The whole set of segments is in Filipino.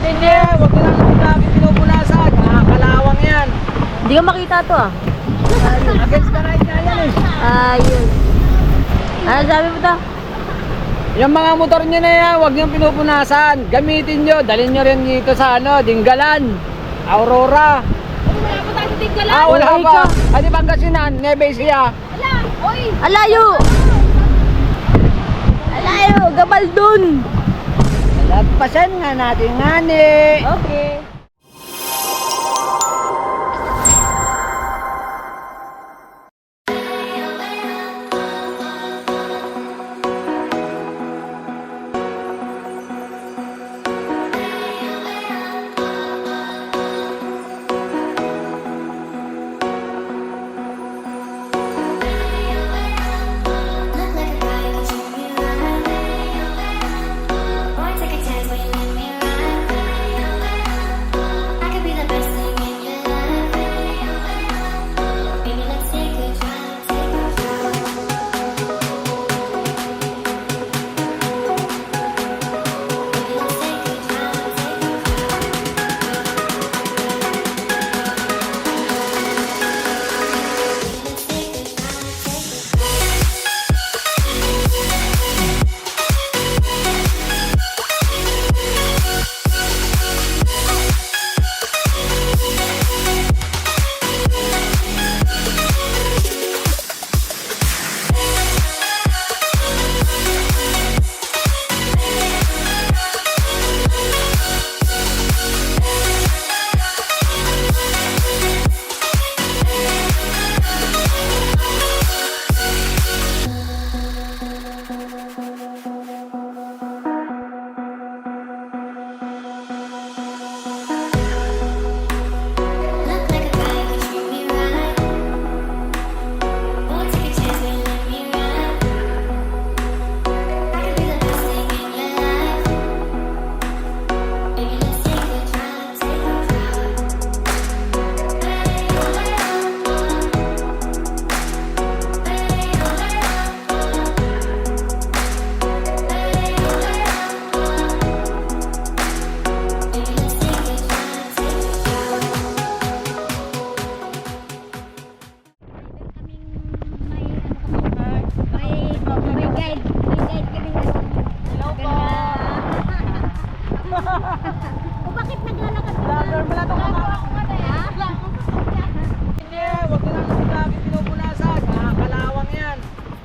Hindi, huwag ko lang lagi pinupunasan. Nakakalawang yan. Hindi ka makita to ah. Against the right nga yan eh. Ayun. Ano sabi mo to? Yung mga motor nyo na yan, huwag nyo pinupunasan. Gamitin nyo, dalhin nyo rin dito sa Dinggalan, Aurora. Wala pa tayo sa Tinggalan. Wala Ay, pa. ka. Adi Pangasinan, Nevesia. Wala. Oy. Alayo! Alayo! Gabaldon! Lagpasan nga natin nga ni. Okay.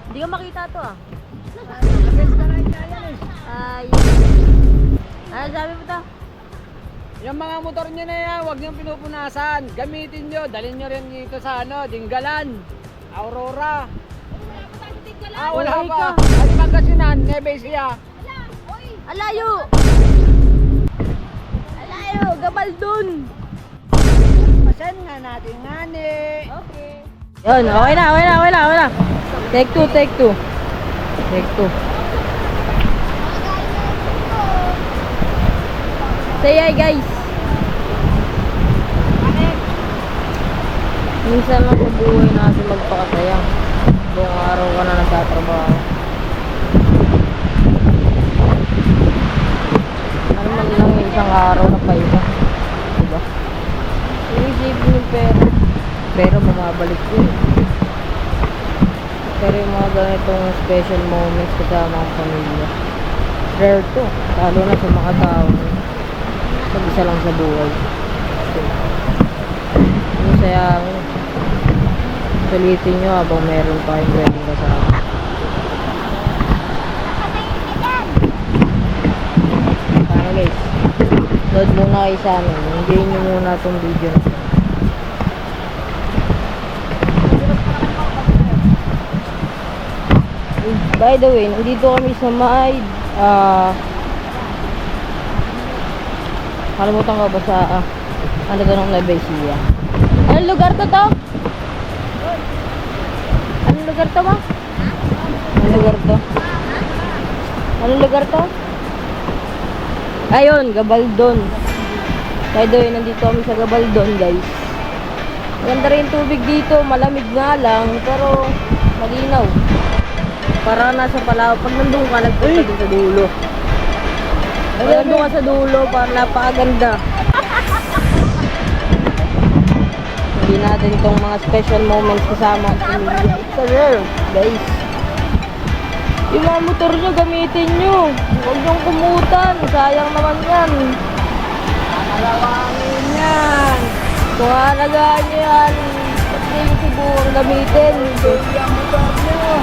Hindi ka makita to ah. Against the right nga yan eh. Ayun. Ano sabi mo to? Yung mga motor nyo na yan, huwag nyo pinupunasan. Gamitin nyo, dalhin nyo rin dito sa Dinggalan, Aurora. Wala pa tayo sa Tinggalan. Wala Ay, pa. ka. Adi Pangasinan, Nevesia. Wala. Oy. Alayo! Alayo! Gabaldon! Pasan nga natin nga ni. Okay. Yun, okay na, okay na, okay na, okay na. Take two, take two. Take two. Say hi guys. Minsan lang sa buhay natin magpakasaya. Buong araw ka na nagtatrabaho. Ano man lang yung isang araw na pahinga. Diba? Iisipin yung pera. Pero mamabalik yun. Pero yung mga ganitong special moments kasama ang pamilya. Rare to. Lalo na sa mga tao. Pag-isa lang sa buhay. So, yung sayangin. Sulitin nyo habang meron pa yung pwedeng kasama. Paano guys? Load muna kayo sa amin. Enjoy nyo muna itong video na. By the way, nandito kami sa may kalimutan ko ba sa ano to ng Nevesia. Anong lugar to? Anong lugar to ba? Anong lugar to? Anong lugar to? Ayun, Gabaldon. By the way, nandito kami sa Gabaldon guys. Maganda rin tubig dito, malamig nga lang, pero malinaw. Para nasa Palawan, pag nandun ka, nagpunta din sa dulo. Ayan doon ka sa dulo para napakaganda. Hindi natin itong mga special moments kasama ang pamilya. It's a rare, guys. Yung mga motor nyo, gamitin nyo. Huwag nyong kumutan. Sayang naman yan. Malawangin yan. Kung halagaan nyo yan, ba't di nyo siguro gamitin? Yung motor nyo.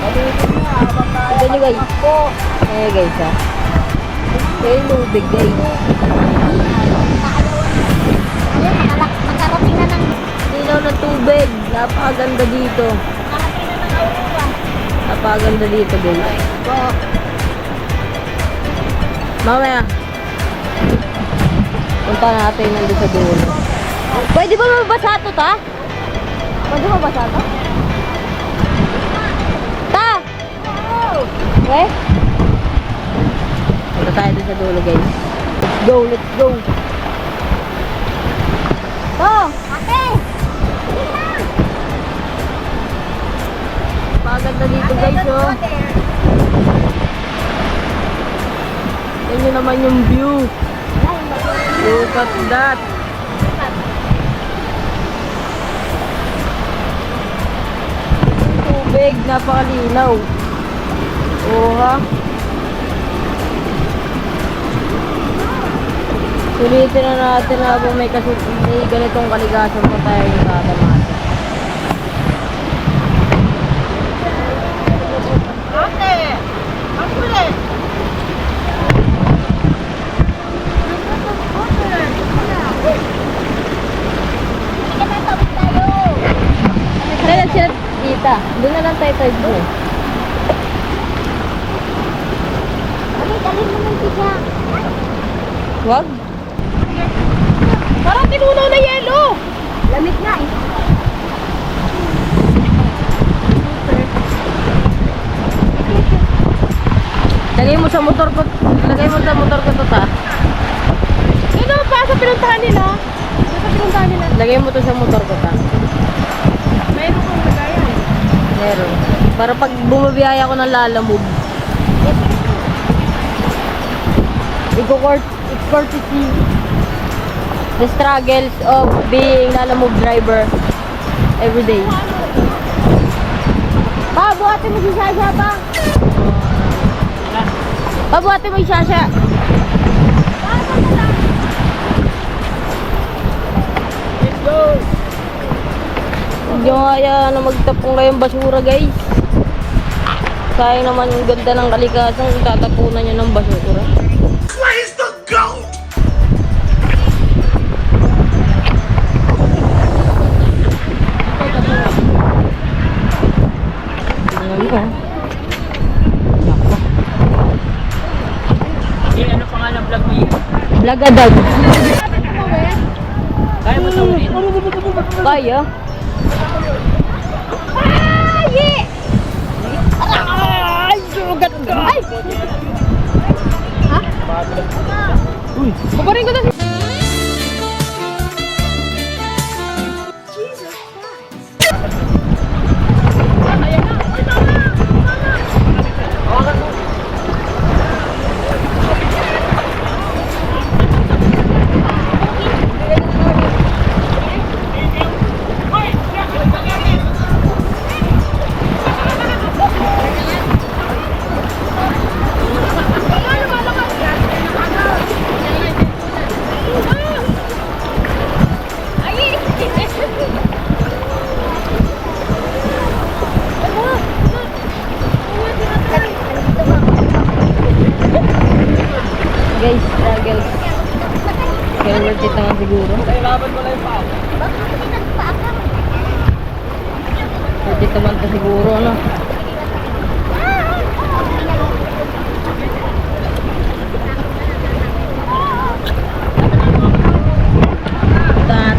Gamitin nyo habang kaya Tignan nyo, guys. magtakbo. Eh, guys, ha. Kaya lubig, guys. Magkarating na ng Ilaw ng tubig. Napakaganda dito. Napakaganda dito, guys. Mamaya. Punta natin nandun sa dulo. Pwede ba mabasa to, ta? Pwede mabasa to? Ta! Okay? Punta tayo dun sa dulo, guys. Let's go, let's go. To! ate! Napakaganda dito, guys, oh. Yan yun naman yung view. Look at that. Tubig, napakalinaw. Oo, ha? Sulitin na natin habang may ganitong kaligasan pa tayo yung tatamasa. Ate! Ang kulit! Kaya sila tita. Doon na lang tayo tayo doon. Ate, dalhin mo ng siya. Wag. Parang tinunaw na yelo! Lamig na eh. Lagay mo sa motor ko. Lagay mo sa motor ko to, ta. Sino pa sa pinuntahan nila? Sa pinuntahan nila? Lagay mo to sa motor ko, ta. Mayroon kong lagayan. Meron. Para pag bumabiyaya ako ng lalamove. It's courtesy the struggles of being lalamove driver every day. Pa, buhatin mo si Sasha pa. Pabuhatin mo yung Sasha. Let's go. Huwag nyo kaya na magtapong kayong basura, guys. Sayang naman yung ganda ng kalikasan kung tatapunan nyo ng basura. Where's the goat? Tingnan mo, oh. Ano pangalan vlog mo yun? Blagadag. Kaya mo sa ulit? Kaya. Ay, sugat ka! Ay! Ha? Uy. Kukurin ko to si... Guys, struggles. Pero worth it naman siguro. Kailangan mo lang yung pao. Worth it naman to siguro, ano? That.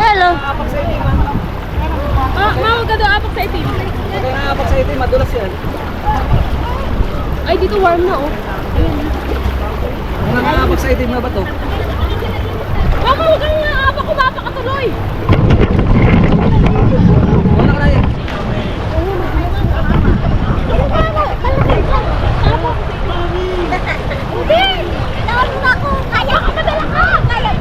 Hello. Mau ka doon warm na, oh. Mga nakakabag sa itim na ba to? Mama, huwag kang aabak, kumapa ka tuloy. Wala ka na eh. Hindi! Tawag ako! Kaya ka, madala ka! Kaya!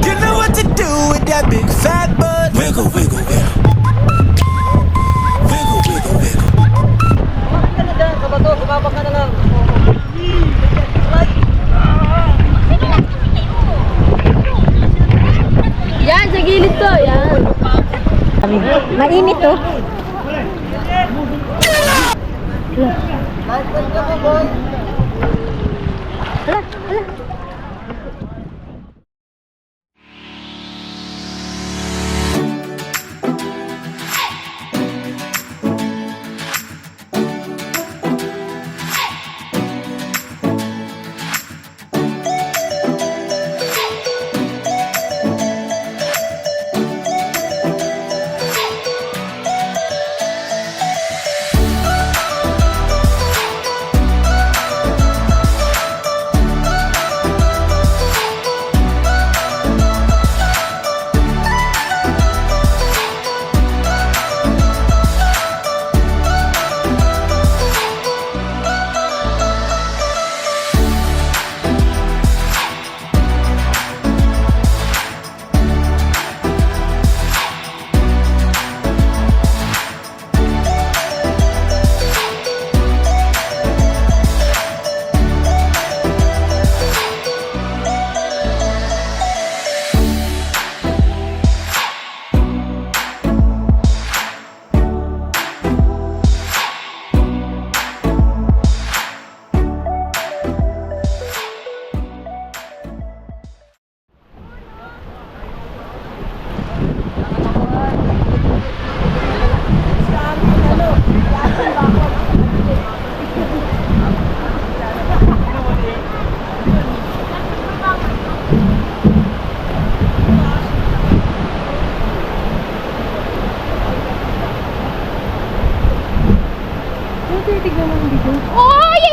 You know what to do with that big fat butt. Wiggle, wiggle, wiggle. Wiggle, wiggle, wiggle. Kumakas ka na dyan, sa bato, sumabak ka na lang. Yan, sa gilid to, yan. Mainit to. Oy!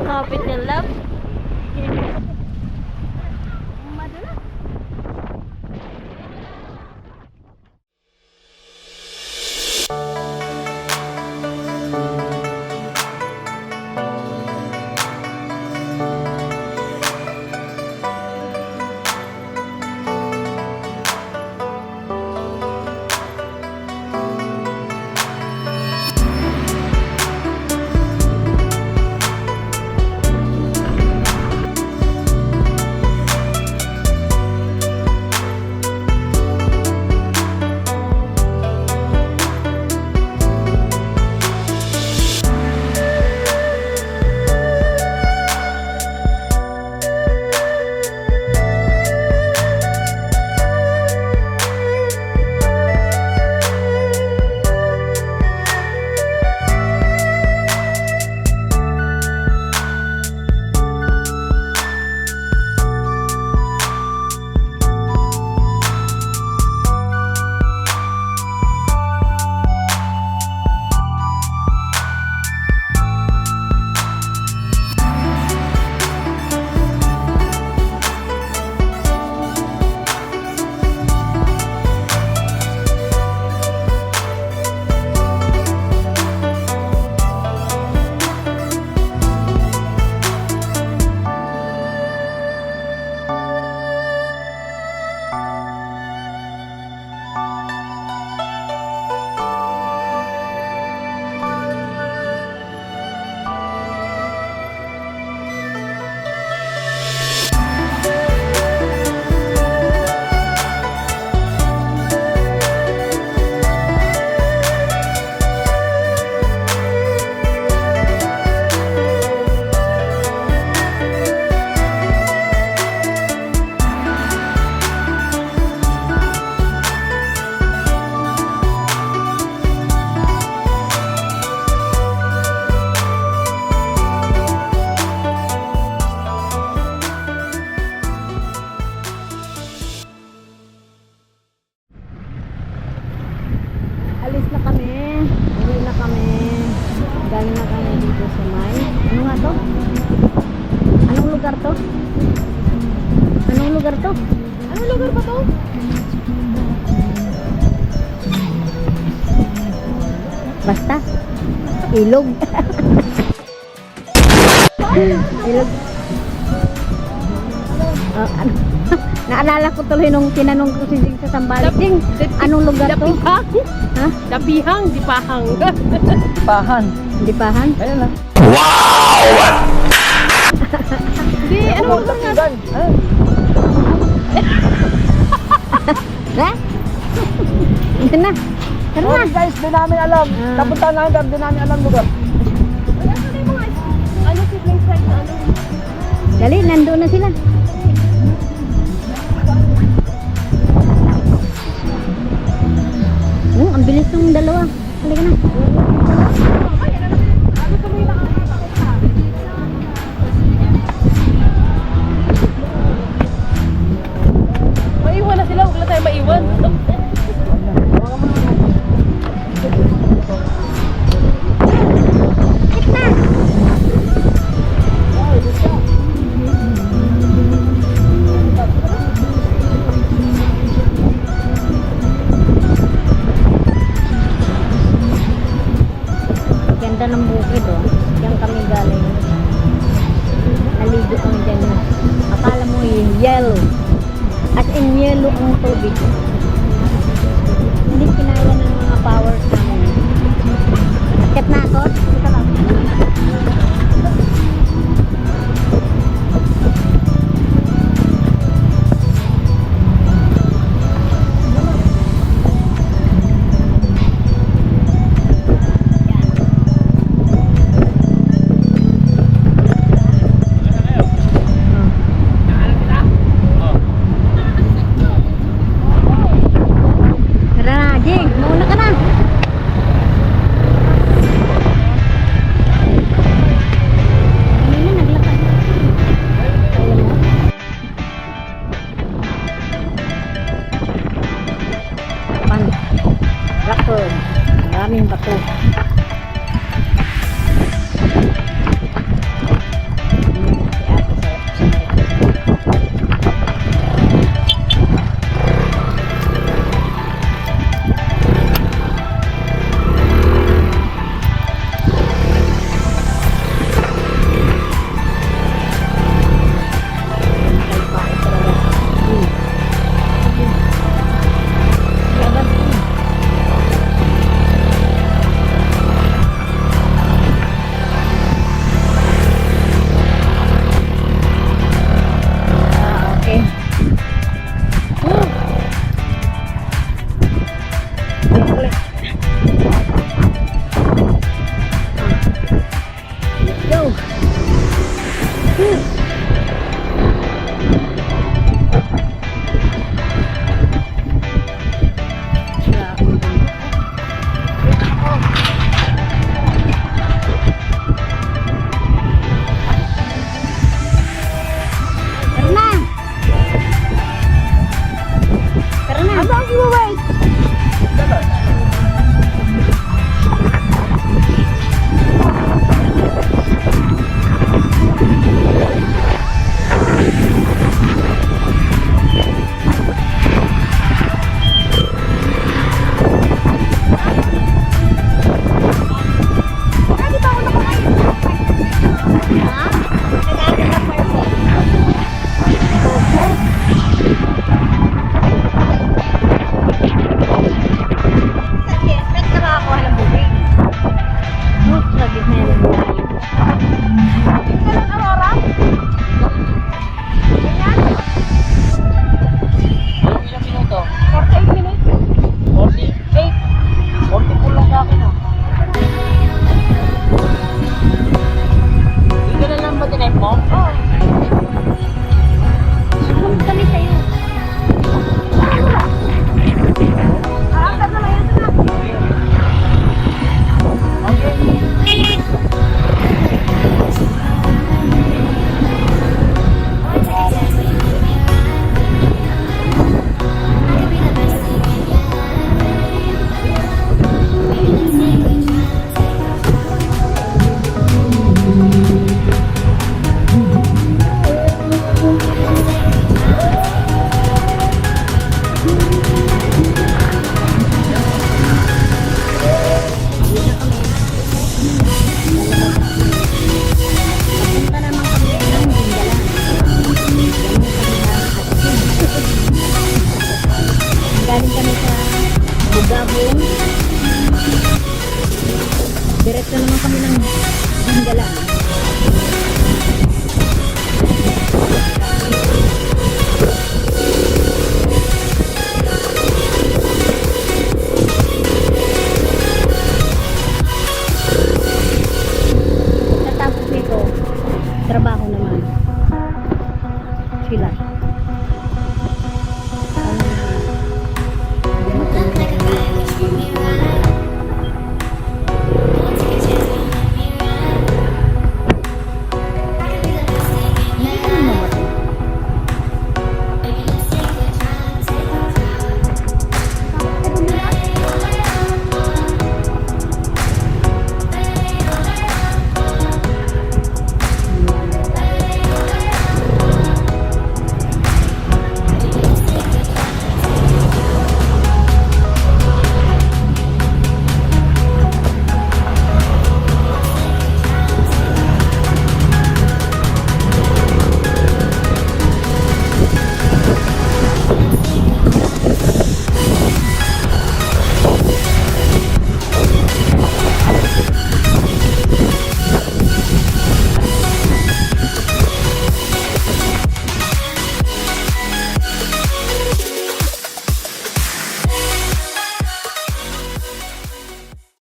Kapit ng lab. Basta. Ilog. Ilog. Ano? Naalala ko tuloy nung tinanong ko si Jing sa Sambales. Jing, anong lugar to? Dapihang. Ha? Dapihang, di pahang. Pahan. Lipahan? Ayun lang. Hindi, anong lugar nga? Ha? Ito na. Tara na. Sorry guys, di namin alam. Napunta namin pero di namin alam lugar. Ano sibling side na ano? Dali, nandoon na sila. Ang bilis ng dalawa. Halika na. Maiwan na sila, huwag lang tayo maiwan. Ganda ng bukid oh. Diyan kami galing. Naligo kami dyan. Akala mo yung yellow. As in yellow ang tubig. Hindi kinaya ng mga powers namin. Akit na ako. Ito lang. Tara na, Jing. Mauna ka na. Kanina naglakad. Ayun na. Pan. Rockford. Maraming bato. Si ate sa Bugabong. Diretso naman kami ng Dinggalan.